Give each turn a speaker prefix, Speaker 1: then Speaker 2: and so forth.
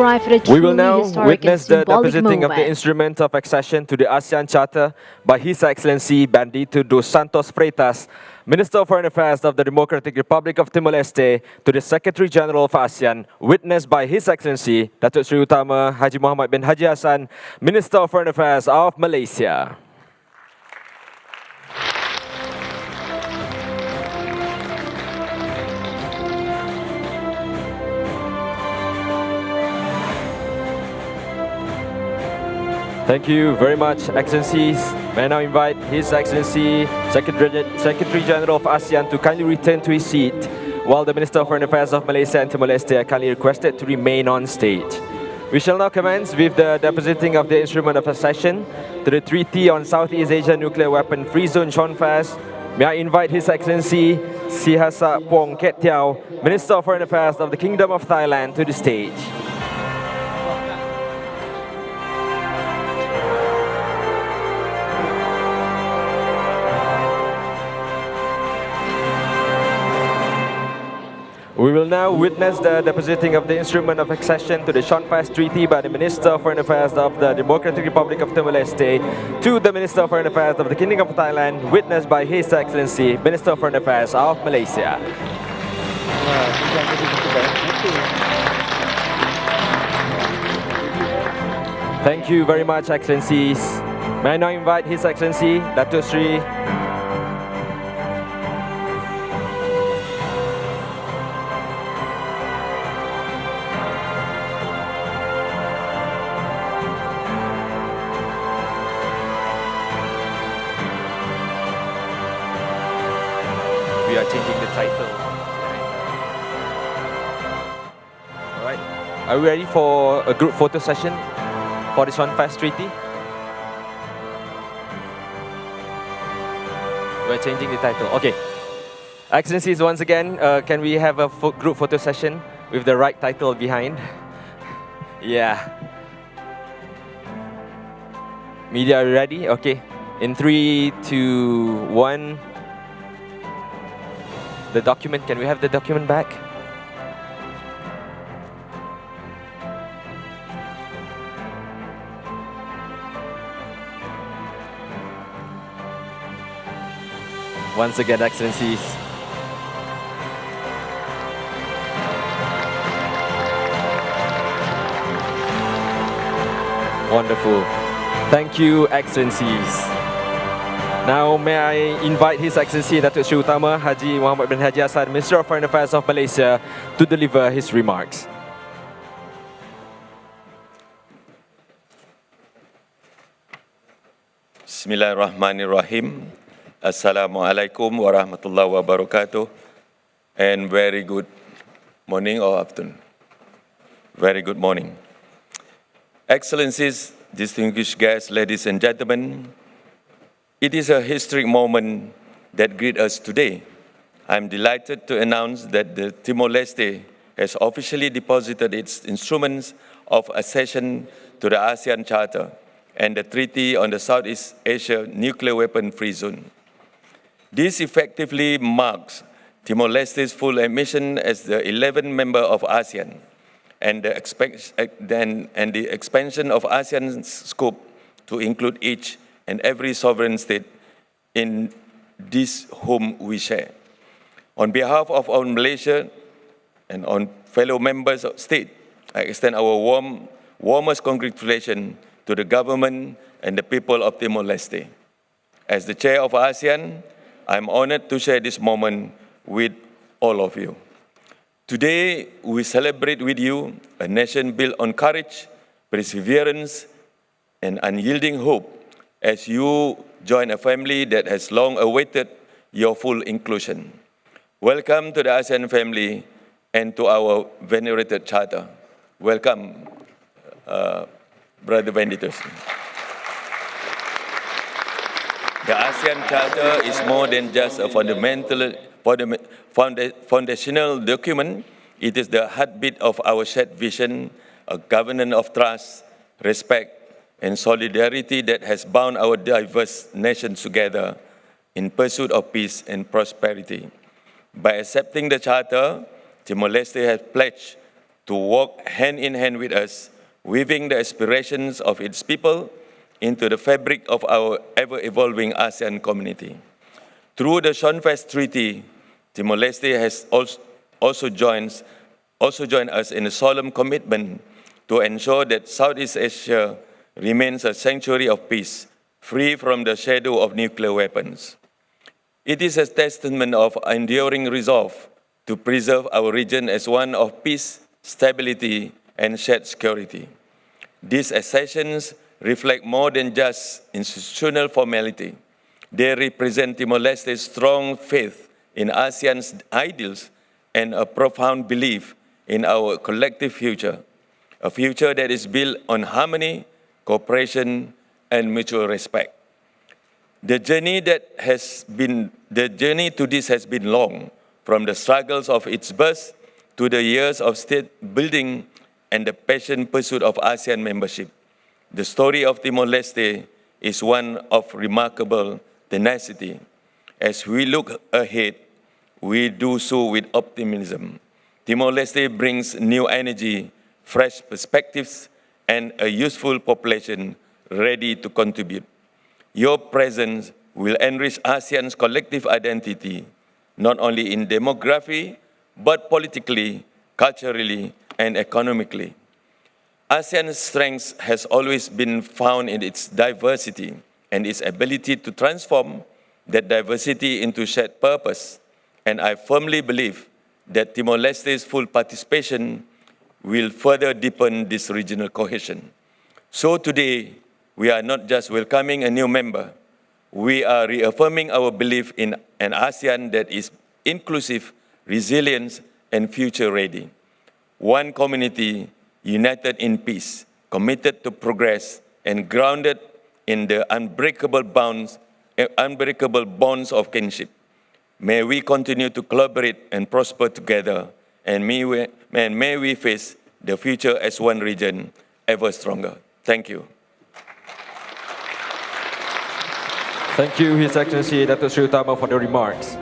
Speaker 1: arrive at a
Speaker 2: We will
Speaker 1: truly
Speaker 2: now
Speaker 1: historic and
Speaker 2: witness the
Speaker 1: symbolic
Speaker 2: depositing of the
Speaker 1: moment.
Speaker 2: instrument of accession to the ASEAN Charter by His Excellency Bendito dos Santos Freitas, Minister of Foreign Affairs of the Democratic Republic of Timor-Leste, to the Secretary General of ASEAN, witnessed by His Excellency Datuk Seri Utama Haji Muhammad bin Haji Hassan, Minister of Foreign Affairs of Malaysia. Thank you very much, Excellencies. May I now invite His Excellency Secretary General of ASEAN to kindly return to his seat, while the Minister of Foreign Affairs of Malaysia and Timor-Leste are kindly requested to remain on stage. We shall now commence with the depositing of the instrument of accession to the Treaty on Southeast Asia Nuclear Weapon Free Zone (SHONFAS). May I invite His Excellency 𝐌𝐍𝐄𝐂-𝐑𝐃𝐓𝐋, Minister of Foreign Affairs of the Kingdom of Thailand, to the stage. We will now witness the depositing of the instrument of accession to the SHONFAS Treaty by the Minister of Foreign Affairs of the Democratic Republic of Timor-Leste to the Minister of Foreign Affairs of the Kingdom of Thailand, witnessed by His Excellency Minister of Foreign Affairs of Malaysia. Thank you very much, Excellencies. May I now invite His Excellency Datuk Seri we are changing the title. All right. Are we ready for a group photo session for the SHONFAS Treaty? We're changing the title. Okay. Excellencies, once again, can we have a group photo session with the right title behind? Yeah. Media, are you ready? Okay. In 3, 2, 1. The document, can we have the document back? Once again, Excellencies. Wonderful. Thank you, Excellencies. Now, may I invite His Excellency Datuk Seri Utama Haji Muhammad bin Haji Hassan, Minister of Foreign Affairs of Malaysia, to deliver his remarks.
Speaker 3: Bismillahirrahmanirrahim. Assalamualaikum warahmatullahi wabarakatuh. And very good morning or afternoon. Very good morning. Excellencies, distinguished guests, ladies and gentlemen, it is a historic moment that greets us today. I'm delighted to announce that the Timor-Leste has officially deposited its instruments of accession to the ASEAN Charter and the Treaty on the Southeast Asia Nuclear Weapon Free Zone. This effectively marks Timor-Leste's full admission as the 11th member of ASEAN and the expansion of ASEAN's scope to include each and every sovereign state in this whom we share. On behalf of our Malaysia and on fellow members of state, I extend our warmest congratulations to the government and the people of Timor-Leste. As the chair of ASEAN, I'm honored to share this moment with all of you. Today, we celebrate with you a nation built on courage, perseverance, and unyielding hope as you join a family that has long awaited your full inclusion. Welcome to the ASEAN family and to our venerated charter. Welcome, Brother Bendito. The ASEAN Charter is more than just a foundational document. It is the heartbeat of our shared vision, a governance of trust, respect, and solidarity that has bound our diverse nations together in pursuit of peace and prosperity. By accepting the Charter, Timor-Leste has pledged to walk hand in hand with us, weaving the aspirations of its people into the fabric of our ever-evolving ASEAN community. Through the Shonfest Treaty, Timor-Leste has also joined us in a solemn commitment to ensure that Southeast Asia remains a sanctuary of peace, free from the shadow of nuclear weapons. It is a testament of enduring resolve to preserve our region as one of peace, stability, and shared security. These accessions reflect more than just institutional formality. They represent Timor-Leste's strong faith in ASEAN's ideals and a profound belief in our collective future, a future that is built on harmony, cooperation, and mutual respect. The journey to this has been long, from the struggles of its birth to the years of state building and the passionate pursuit of ASEAN membership. The story of Timor-Leste is one of remarkable tenacity. As we look ahead, we do so with optimism. Timor-Leste brings new energy, fresh perspectives, and a useful population ready to contribute. Your presence will enrich ASEAN's collective identity, not only in demography, but politically, culturally, and economically. ASEAN's strength has always been found in its diversity and its ability to transform that diversity into shared purpose. And I firmly believe that Timor-Leste's full participation will further deepen this regional cohesion. So today, we are not just welcoming a new member, we are reaffirming our belief in an ASEAN that is inclusive, resilient, and future-ready. One community united in peace, committed to progress, and grounded in the unbreakable bonds of kinship. May we continue to collaborate and prosper together, and may we face the future as one region ever stronger. Thank you.
Speaker 2: Thank you, His Excellency Dato' Sri Utama, for the remarks.